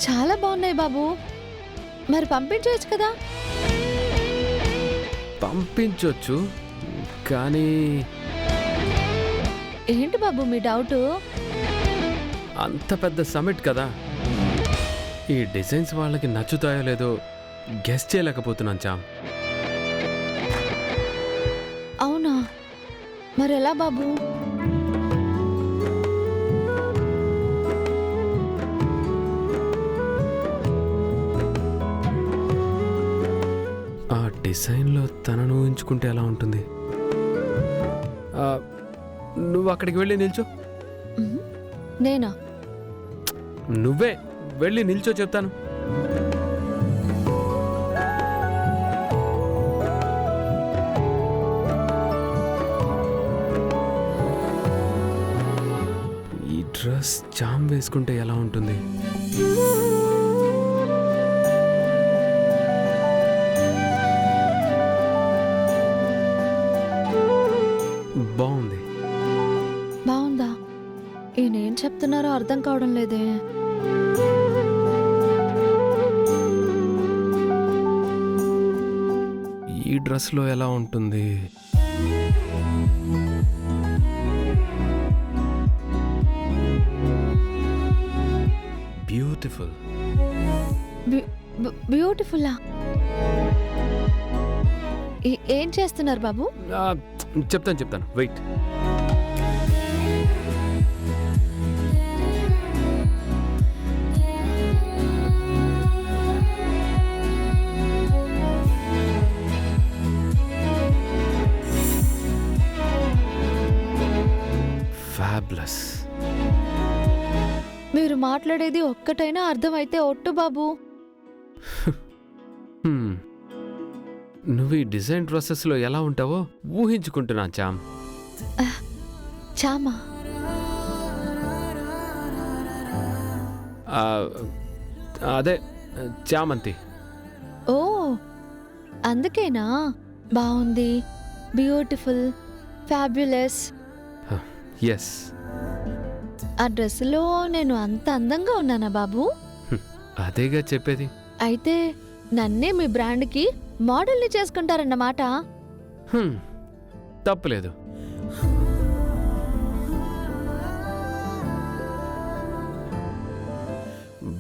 చాలా బాగున్నాయి బాబు. మరి పంపించవచ్చు కదా? పంపించొచ్చు, కానీ ఏంటి బాబు మీ డౌటు? అంత పెద్ద సమిట్ కదా, ఈ డిజైన్స్ వాళ్ళకి నచ్చుతాయో లేదో గెస్ చేయలేకపోతున్నాను చామ్. అవునా, మరి ఎలా బాబు? ఆ డిజైన్లో తనను ఊహించుకుంటే ఎలా ఉంటుంది? నువ్వు అక్కడికి వెళ్ళి నిల్చో. నేనా? నువ్వే వెళ్ళి నిల్చో చెప్తాను. ఈ డ్రెస్ చామ్ వేసుకుంటే ఎలా ఉంటుంది? బాగుంది. బాగుందా? ఈయనేం చెప్తున్నారో అర్థం కావడం లేదే. ఈ డ్రెస్లో ఎలా ఉంటుంది? బ్యూటిఫుల్. బ్యూటిఫుల్లా? ఏం చేస్తున్నారు బాబు? చెప్తాను, వెయిట్. ఫ్యాబులస్. మీరు మాట్లాడేది ఒక్కటైనా అర్థమైతే ఒట్టు బాబు. నువ్వు ఈ డిజైన్ ప్రాసెస్లో ఎలా ఉంటావో ఊహించుకుంటున్నా చామ్. చామా? అదే చామంతి. ఓ, అందుకేనా బాగుంది, బ్యూటిఫుల్, ఫ్యాబ్యులస్. ఎస్. ఆ డ్రెస్సులో నేను అంత అందంగా ఉన్నానా బాబు? అదేగా చెప్పేది. అయితే నన్నే మీ బ్రాండ్కి మోడల్ని చేసుకుంటారన్నమాట. తప్పులేదు.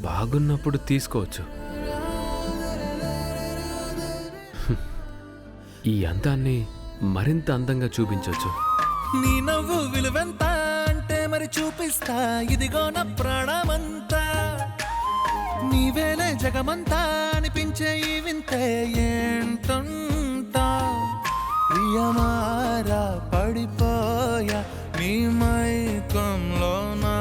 బాగున్నప్పుడు తీసుకోవచ్చు. ఈ అందాన్ని మరింత అందంగా చూపించవచ్చు. నీ నవ్వు విలువెంత అంటే మరి చూపిస్తా, ఇదిగో నా ప్రాణమంతా. నీవేలే జగమంతా అనిపించే ఈ వింతే ఏంటంటా. ప్రియమారా పడిపోయా నీ మైకంలోనా,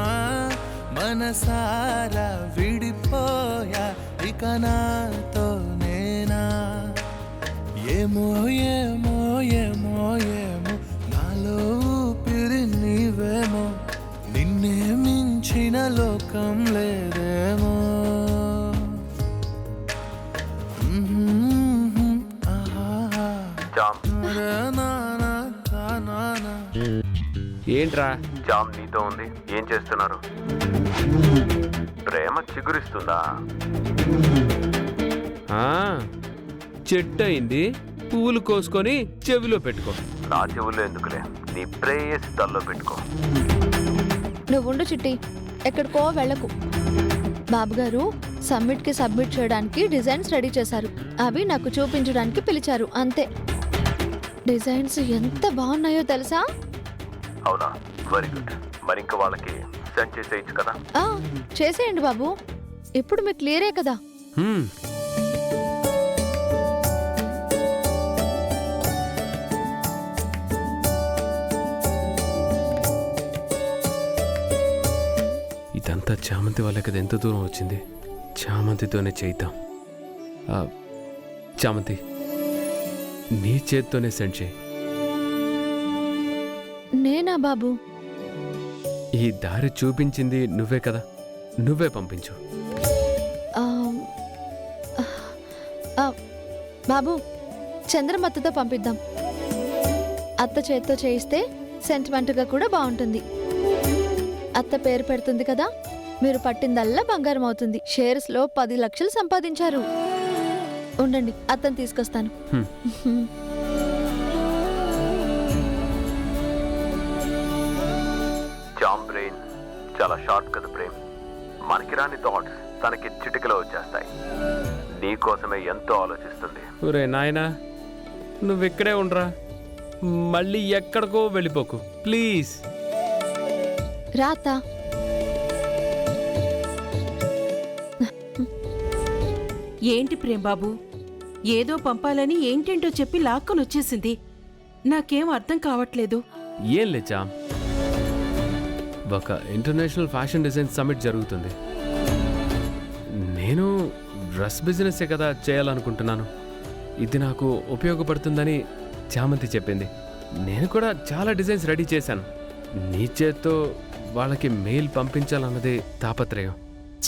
మనసారా విడిపోయా ఇక నాతో నేనా. ఏమో ఏమో ఏమో ఏమో నాలో ఊపిరి నీవేమో, నిన్నే మించిన లోకం లేదేమో. ఏంట్రా జామ్ నీతో ఉంది? ఏం చేస్తున్నారు? ప్రేమ చిగురిస్తుందా? చెట్టు అయింది, పువ్వులు కోసుకొని చెవిలో పెట్టుకో. నా చెవుల్లో ఎందుకులే, నీ ప్రేయసి తల్లో పెట్టుకో. నువ్వుండు చిట్టి, ఎక్కడికో వెళ్ళకు. బాబుగారు సబ్మిట్ చేయడానికి డిజైన్స్ రెడీ చేశారు. అవి నాకు చూపించడానికి పిలిచారు, అంతే. డిజైన్స్ ఎంత బాగున్నాయో తెలుసా? అవునా, వెరీ గుడ్. మరి ఇంకా వాళ్ళకి సెండ్ చేసేయచ్చు కదా? చేసేయండి బాబు, ఇప్పుడు మీకు క్లియరే కదా. ఇదంతా చామంతి వాళ్ళకి ఎంత దూరం వచ్చింది. చామంతితోనే చేద్దాం. చామంతి, నీ చేత్తోనే సెండ్ చేయి. నేనా బాబు? ఈ దారి చూపించింది నువ్వే కదా, నువ్వే పంపించు. బాబు, చంద్రమత్తతో పంపిద్దాం. అత్త చేత్తో చేయిస్తే సెంటిమెంట్గా కూడా బాగుంటుంది. అత్త పేరు పెడుతుంది కదా, మీరు పట్టిందల్లా బంగారం అవుతుంది. షేర్స్ లో 10 లక్షలు సంపాదించారు. ఉండండి, అతను తీసుకొస్తాను. జామ్ బ్రెయిన్ చాలా షార్ట్ కదా ప్రేమ్. మనకి రాని థాట్స్ తనకి చిటికలో వచ్చేస్తాయి. నీకోసమే ఎంతో ఆలోచిస్తుంది. ఒరే నాయనా, నువ్విక్కడే ఉండరా, మళ్ళీ ఎక్కడికో వెళ్ళిపోకు ప్లీజ్. రాత ఏంటి ప్రేంబాబు, ఏదో పంపాలని ఏంటేంటో చెప్పి లాక్కొని వచ్చేసింది. నాకేం అర్థం కావట్లేదు. ఏం లేచా, ఒక ఇంటర్నేషనల్ ఫ్యాషన్ డిజైన్ సమిట్ జరుగుతుంది. నేను డ్రెస్ బిజినెస్సే కదా చేయాలనుకుంటున్నాను. ఇది నాకు ఉపయోగపడుతుందని చామంతి చెప్పింది. నేను కూడా చాలా డిజైన్స్ రెడీ చేశాను. నీ చేత్తో వాళ్ళకి మెయిల్ పంపించాలన్నదే తాపత్రయం.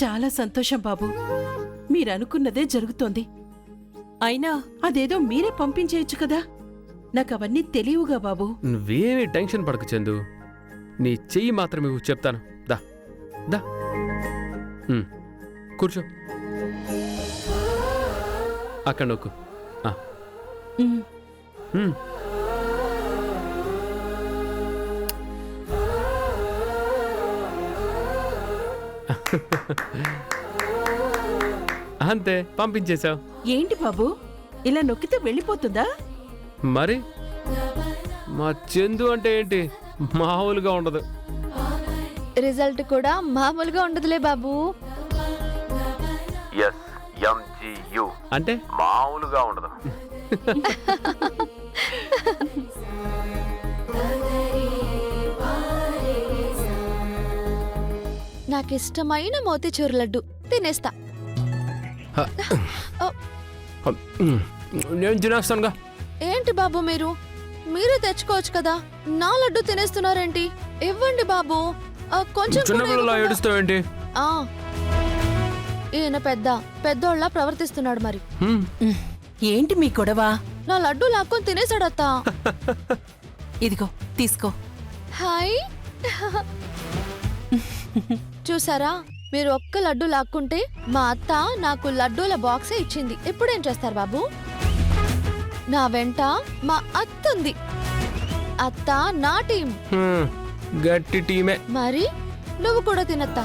చాలా సంతోషం బాబు, మీరనుకున్నదే జరుగుతోంది. అయినా అదేదో మీరే పంపించేయచ్చు కదా. నాకవన్నీ తెలియవుగా బాబు. నువ్వేమీ టెన్షన్ పడకు చందు. నీ చెయ్యి మాత్రం ఇవ్వు, చెప్తాను. దా దా కూర్చో, అక్కడ నొక్కు. అంతే, పంపించేశావు. ఏంటి బాబు, ఇలా నొక్కితే వెళ్ళిపోతుందా? మరి మా చందు అంటే ఏంటి, మామూలుగా ఉండదు. రిజల్ట్ కూడా మామూలుగా ఉండదులే బాబు. అంటే మామూలుగా ఉండదు. నాకిష్టమైన మోతీచూర్ లడ్డు తినేస్తా. నేను తినేస్తానుగా. ఏంటి బాబు మీరే తెచ్చుకోవచ్చు కదా, నా లడ్డు తినేస్తున్నారేంటి? ఇవ్వండి బాబు, కొంచెం కూడా చిన్నపిల్లలా ఇవ్వకుండా- ఏడుస్తావేంటి? ఆ, ఈయన పెద్దోళ్ళ ప్రవర్తిస్తున్నాడు. మరి ఏంటి మీ గొడవ? నా లడ్డు లాక్కొని తినేసాడత్తా. ఇదిగో తీసుకో. హాయ్, చూసారా, మీరు ఒక్క లడ్డు లాక్కుంటే మా అత్త నాకు లడ్డూల బాక్సే ఇచ్చింది. ఇప్పుడేం చేస్తారు బాబు? నా వెంట మా అత్త ఉంది. అత్త నా టీం. గట్టి టీమే. మరి నువ్వు కూడా తినత్తా.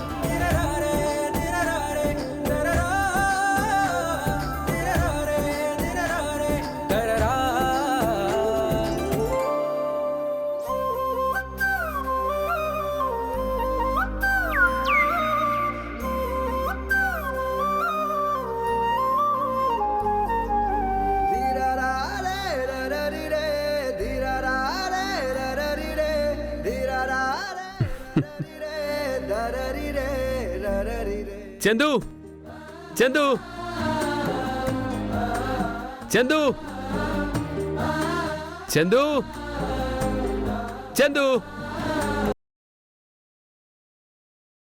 చందు, చందు, చందు, చందు, చందు.